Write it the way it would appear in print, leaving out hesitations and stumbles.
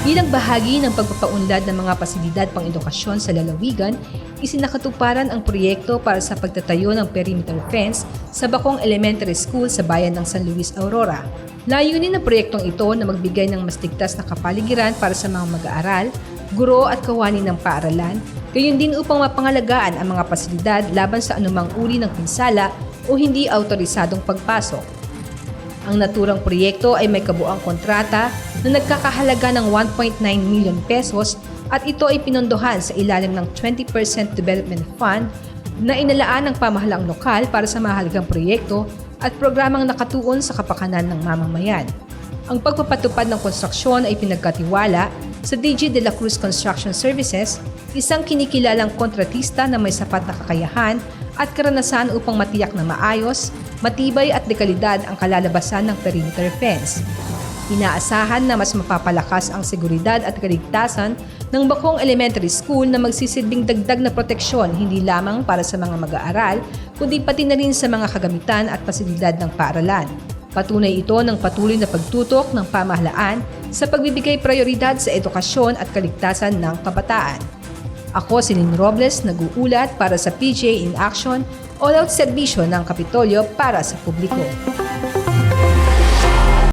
Bilang bahagi ng pagpapaunlad ng mga pasilidad pang-edukasyon sa lalawigan, isinakatuparan ang proyekto para sa pagtatayo ng perimeter fence sa Bacong Elementary School sa bayan ng San Luis, Aurora. Layunin ng proyektong ito na magbigay ng mas ligtas na kapaligiran para sa mga mag-aaral, guro at kawani ng paaralan, gayon din upang mapangalagaan ang mga pasilidad laban sa anumang uri ng pinsala o hindi autorisadong pagpasok. Ang naturang proyekto ay may kabuang kontrata na nagkakahalaga ng 1.9 million pesos at ito ay pinondohan sa ilalim ng 20% Development Fund na inalaan ng pamahalaang lokal para sa mahalagang proyekto at programang nakatuon sa kapakanan ng mamamayan. Ang pagpapatupad ng konstruksyon ay pinagkatiwala sa DG De La Cruz Construction Services, isang kinikilalang kontratista na may sapat na kakayahan at karanasan upang matiyak na maayos, matibay at dekalidad ang kalalabasan ng perimeter fence. Inaasahan na mas mapapalakas ang seguridad at kaligtasan ng Bacong Elementary School na magsisilbing dagdag na proteksyon hindi lamang para sa mga mag-aaral, kundi pati na rin sa mga kagamitan at pasilidad ng paaralan. Patunay ito ng patuloy na pagtutok ng pamahalaan sa pagbibigay prioridad sa edukasyon at kaligtasan ng kabataan. Ako si Lynn Robles, nag-uulat para sa PJ in Action, all-out serbisyo ng Kapitolyo para sa publiko.